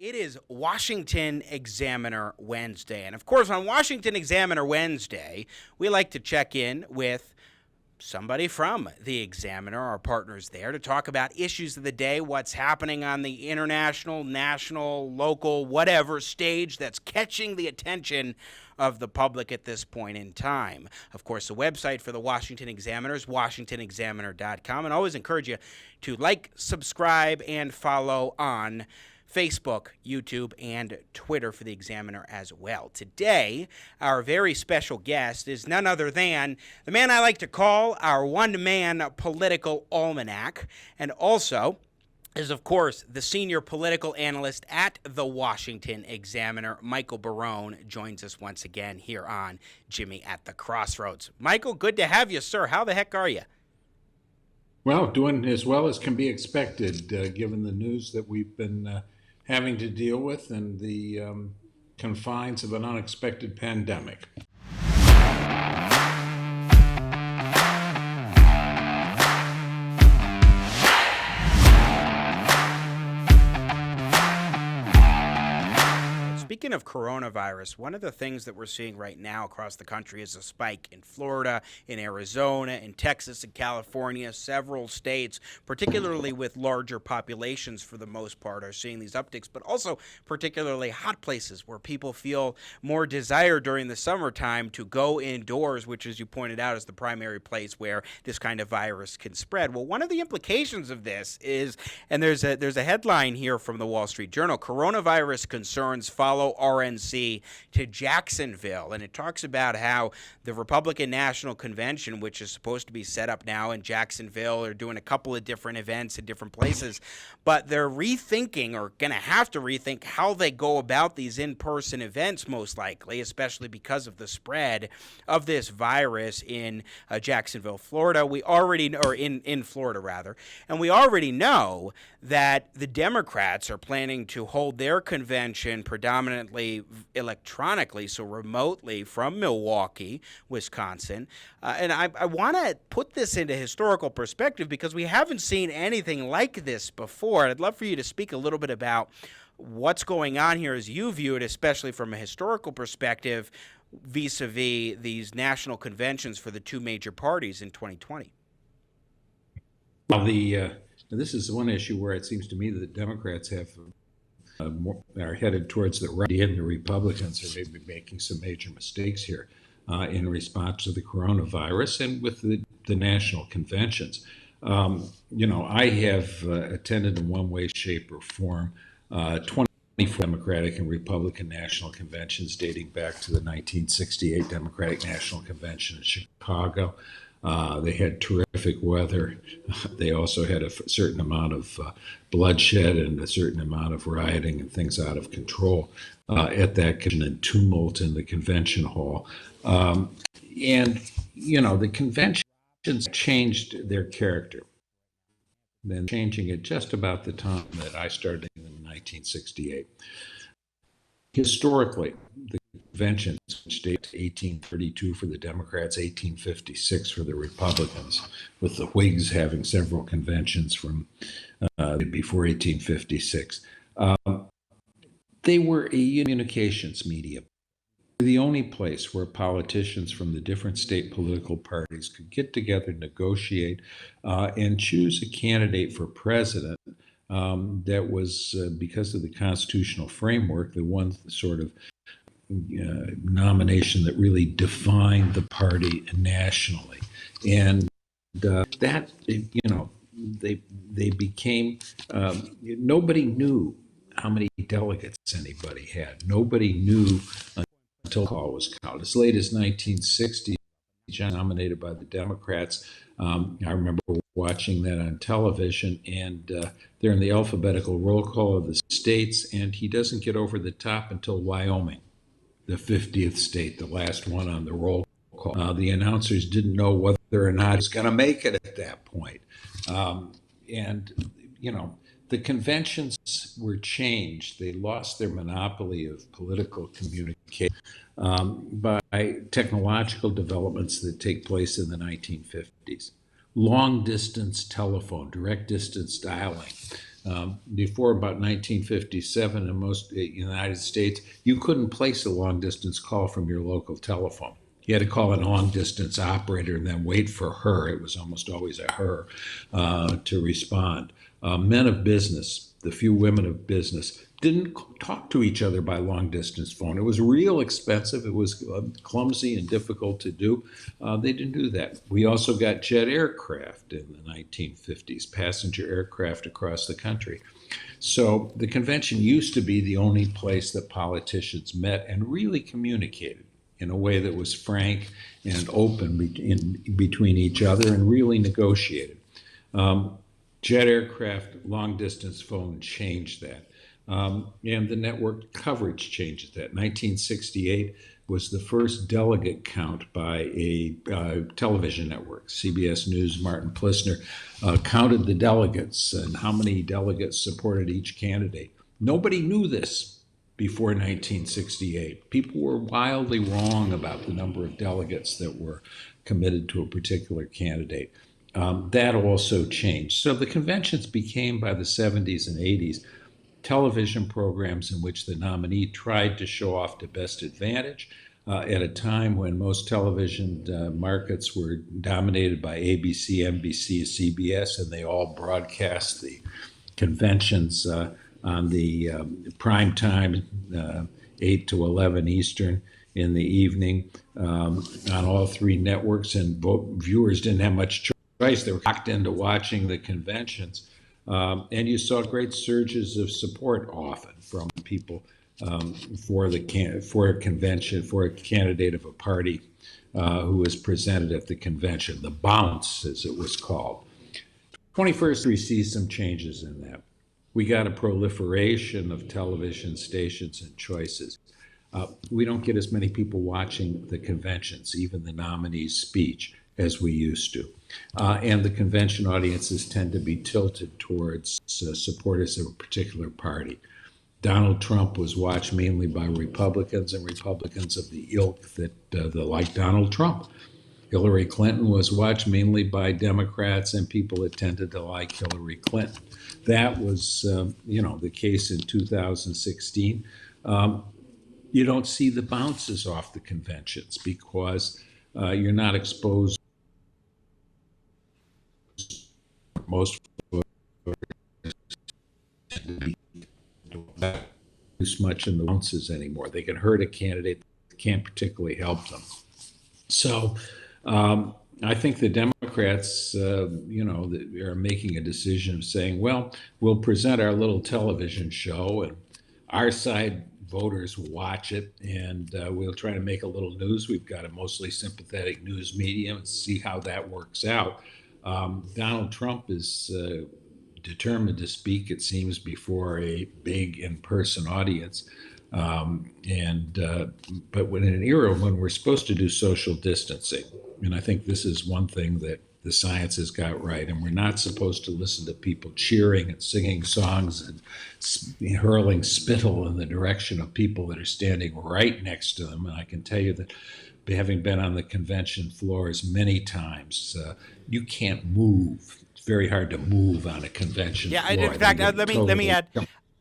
It is Washington Examiner Wednesday. And of course, on Washington Examiner Wednesday, we like to check in with somebody from the Examiner, our partners there, to talk about issues of the day, what's happening on the international, national, local, whatever stage that's catching the attention of the public at this point in time. Of course, the website for the Washington Examiner is washingtonexaminer.com. And I always encourage you to like, subscribe, and follow on Facebook, YouTube, and Twitter for the Examiner as well. Today, our very special guest is none other than the man I like to call our one-man political almanac, and also is, of course, the senior political analyst at the Washington Examiner. Michael Barone joins us once again here on Jimmy at the Crossroads. Michael, good to have you, sir. How the heck are you? Well, doing as well as can be expected, given the news that we've been having to deal with and the confines of an unexpected pandemic. Speaking of coronavirus, one of the things that we're seeing right now across the country is a spike in Florida, in Arizona, in Texas, and California. Several states, particularly with larger populations for the most part, are seeing these upticks, but also particularly hot places where people feel more desire during the summertime to go indoors, which, as you pointed out, is the primary place where this kind of virus can spread. Well, one of the implications of this is, and there's a headline here from the Wall Street Journal, coronavirus concerns follow RNC to Jacksonville. And it talks about how the Republican National Convention, which is supposed to be set up now in Jacksonville, are doing a couple of different events in different places, but they're rethinking, or going to have to rethink, how they go about these in-person events, most likely, especially because of the spread of this virus in Jacksonville, Florida. We already, or in Florida rather, and we already know that the Democrats are planning to hold their convention predominantly electronically, so remotely from Milwaukee, Wisconsin. And I want to put this into historical perspective because we haven't seen anything like this before. I'd love for you to speak a little bit about what's going on here as you view it, especially from a historical perspective, vis-a-vis these national conventions for the two major parties in 2020. Well, this is one issue where it seems to me that the Democrats are headed towards the right, and the Republicans are maybe making some major mistakes here in response to the coronavirus and with the national conventions. I have attended in one way, shape, or form 24 Democratic and Republican national conventions dating back to the 1968 Democratic National Convention in Chicago. They had terrific weather. They also had a certain amount of bloodshed and a certain amount of rioting and things out of control at that convention, and tumult in the convention hall. The conventions changed their character. Then changing it just about the time that I started in 1968. Historically, the conventions, which date 1832 for the Democrats, 1856 for the Republicans, with the Whigs having several conventions from before 1856. They were a communications media, the only place where politicians from the different state political parties could get together, negotiate, and choose a candidate for president that was, because of the constitutional framework, the one sort of nomination that really defined the party nationally. And that, they became, nobody knew how many delegates anybody had. Nobody knew until the call was counted. As late as 1960, John nominated by the Democrats. I remember watching that on television, and they're in the alphabetical roll call of the states, and he doesn't get over the top until Wyoming, the 50th state, the last one on the roll call. The announcers didn't know whether or not he was going to make it at that point. The conventions were changed. They lost their monopoly of political communication by technological developments that take place in the 1950s. Long distance telephone, direct distance dialing, Before about 1957 in most United States, you couldn't place a long distance call from your local telephone. You had to call a long distance operator and then wait for her. It was almost always a her to respond. Men of business, the few women of business, didn't talk to each other by long distance phone. It was real expensive. It was clumsy and difficult to do. They didn't do that. We also got jet aircraft in the 1950s, passenger aircraft across the country. So the convention used to be the only place that politicians met and really communicated in a way that was frank and open between each other and really negotiated. Jet aircraft, long distance phone changed that. And the network coverage changes that. 1968 was the first delegate count by a television network. CBS News, Martin Plissner, counted the delegates and how many delegates supported each candidate. Nobody knew this before 1968. People were wildly wrong about the number of delegates that were committed to a particular candidate. That also changed. So the conventions became, by the 70s and 80s, television programs in which the nominee tried to show off to best advantage at a time when most television markets were dominated by ABC, NBC, CBS, and they all broadcast the conventions on the prime time, 8 to 11 Eastern in the evening on all three networks, and viewers didn't have much choice. They were locked into watching the conventions. And you saw great surges of support often from people for a convention, for a candidate of a party who was presented at the convention, the bounce, as it was called. 21st century sees some changes in that. We got a proliferation of television stations and choices. We don't get as many people watching the conventions, even the nominee's speech, as we used to. And the convention audiences tend to be tilted towards supporters of a particular party. Donald Trump was watched mainly by Republicans and Republicans of the ilk that like Donald Trump. Hillary Clinton was watched mainly by Democrats and people that tended to like Hillary Clinton. That was, the case in 2016. You don't see the bounces off the conventions because you're not exposed. Most use much in the bounces anymore. They can hurt a candidate, can't particularly help them. So I think the Democrats, are making a decision of saying, well, we'll present our little television show and our side voters watch it, and we'll try to make a little news. We've got a mostly sympathetic news media and see how that works out. Donald Trump is determined to speak, it seems, before a big in-person audience. But in an era when we're supposed to do social distancing, and I think this is one thing that the science has got right, and we're not supposed to listen to people cheering and singing songs and hurling spittle in the direction of people that are standing right next to them. And I can tell you that, having been on the convention floors many times, you can't move. It's very hard to move on a convention floor. In fact, let me add,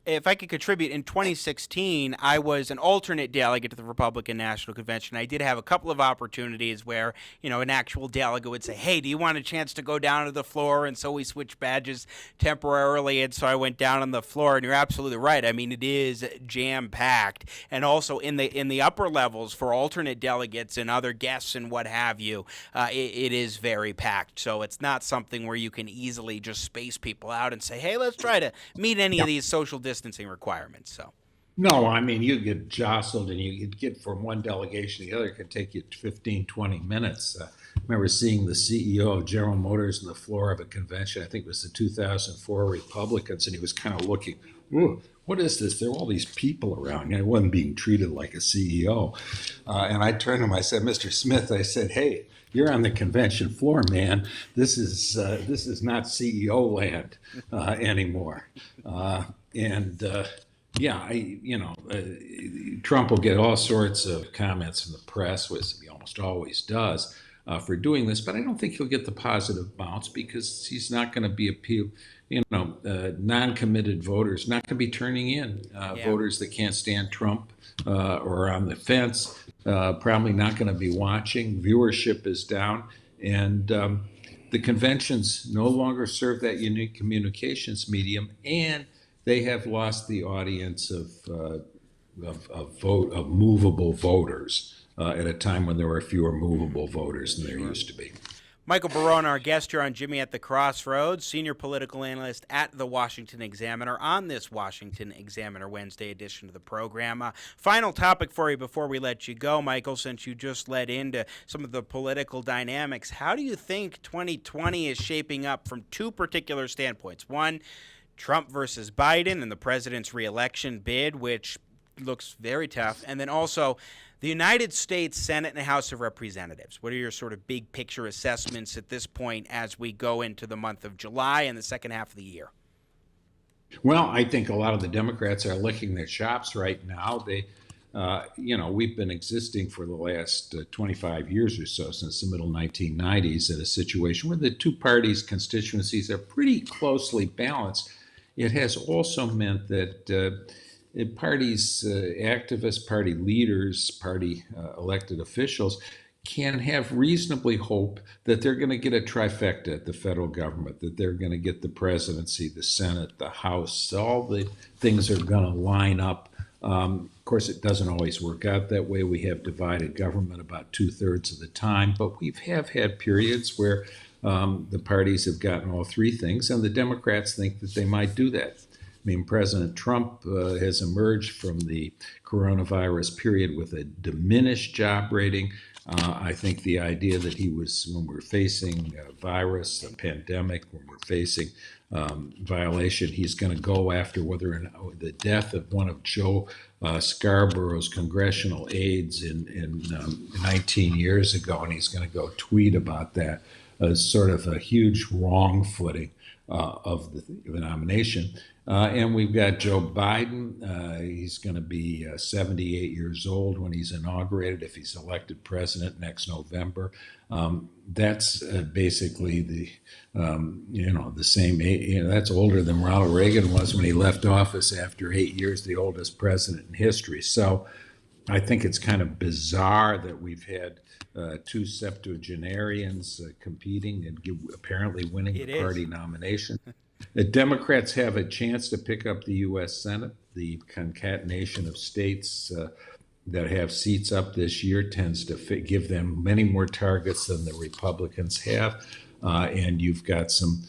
if I could contribute, in 2016, I was an alternate delegate to the Republican National Convention. I did have a couple of opportunities where, an actual delegate would say, hey, do you want a chance to go down to the floor? And so we switched badges temporarily, and so I went down on the floor, and you're absolutely right. I mean, it is jam-packed. And also in the upper levels for alternate delegates and other guests and what have you, it is very packed. So it's not something where you can easily just space people out and say, hey, let's try to meet any of these social distancing requirements. So no, I mean, you get jostled and you get from one delegation to the other. It could take you 15, 20 minutes. I remember seeing the CEO of General Motors on the floor of a convention. I think it was the 2004 Republicans, and he was kind of looking, what is this? There are all these people around. I wasn't being treated like a CEO. And I turned to him, I said, Mr. Smith, I said, hey, you're on the convention floor, man. This is not CEO land anymore. Trump will get all sorts of comments from the press, which he almost always does, for doing this, but I don't think he'll get the positive bounce because he's not going to be non-committed voters, not going to be turning in voters that can't stand Trump or are on the fence, probably not going to be watching. Viewership is down, and the conventions no longer serve that unique communications medium, and they have lost the audience of movable voters at a time when there were fewer movable voters than there used to be. Michael Barone, our guest here on Jimmy at the Crossroads, senior political analyst at the Washington Examiner on this Washington Examiner Wednesday edition of the program. Final topic for you before we let you go, Michael, since you just led into some of the political dynamics. How do you think 2020 is shaping up from two particular standpoints? One, Trump versus Biden and the president's reelection bid, which looks very tough, and then also the United States Senate and House of Representatives. What are your sort of big picture assessments at this point as we go into the month of July and the second half of the year? Well, I think a lot of the Democrats are licking their chops right now. They, we've been existing for the last 25 years or so, since the middle 1990s, in a situation where the two parties' constituencies are pretty closely balanced. It has also meant that parties, activists, party leaders, party elected officials can have reasonably hope that they're going to get a trifecta at the federal government, that they're going to get the presidency, the Senate, the House. All the things are going to line up. Of course, it doesn't always work out that way. We have divided government about 2/3 of the time, but we have had periods where the parties have gotten all three things, and the Democrats think that they might do that. I mean, President Trump has emerged from the coronavirus period with a diminished job rating. I think the idea that when we're facing a virus, a pandemic, when we're facing violation, he's going to go after whether or not the death of one of Joe Scarborough's congressional aides in 19 years ago, and he's going to go tweet about that as sort of a huge wrong footing of the nomination. And we've got Joe Biden. He's going to be 78 years old when he's inaugurated, if he's elected president next November. That's basically the same age. That's older than Ronald Reagan was when he left office after 8 years, the oldest president in history. So I think it's kind of bizarre that we've had two septuagenarians competing and apparently winning the party nomination. The Democrats have a chance to pick up the U.S. Senate. The concatenation of states that have seats up this year tends to give them many more targets than the Republicans have, and you've got some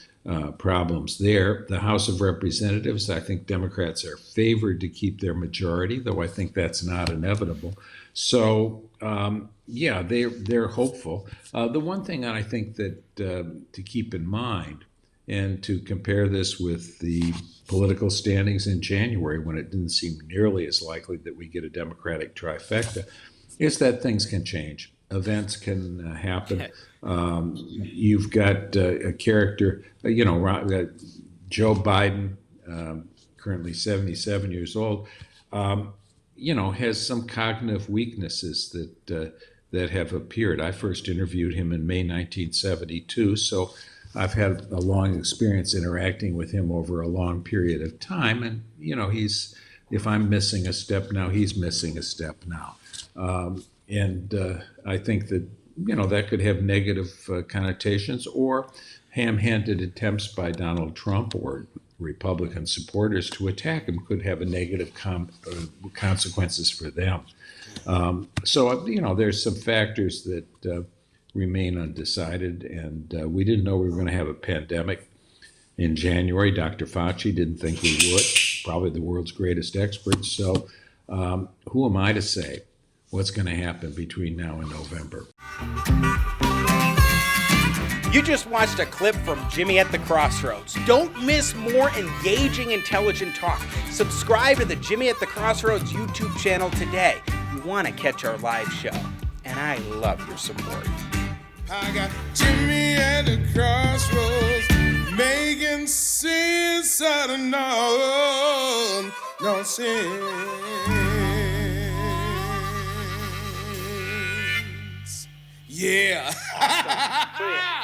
problems there. The House of Representatives, I think Democrats are favored to keep their majority, though I think that's not inevitable. So, they're hopeful. The one thing I think that to keep in mind, and to compare this with the political standings in January, when it didn't seem nearly as likely that we get a Democratic trifecta, is that things can change. Events can happen. You've got a character, Joe Biden, currently 77 years old, has some cognitive weaknesses that have appeared. I first interviewed him in May 1972, so I've had a long experience interacting with him over a long period of time, and if I'm missing a step now, he's missing a step now, and I think that that could have negative connotations, or ham-handed attempts by Donald Trump or Republican supporters to attack him could have a negative consequences for them. So there's some factors that remain undecided, and we didn't know we were going to have a pandemic in January. Dr. Fauci didn't think we would, probably the world's greatest expert. So who am I to say what's going to happen between now and November? You just watched a clip from Jimmy at the Crossroads. Don't miss more engaging, intelligent talk. Subscribe to the Jimmy at the Crossroads YouTube channel today. You want to catch our live show, and I love your support. I got Jimmy at the crossroads, making sense out of no sense. Yeah. Awesome. Brilliant.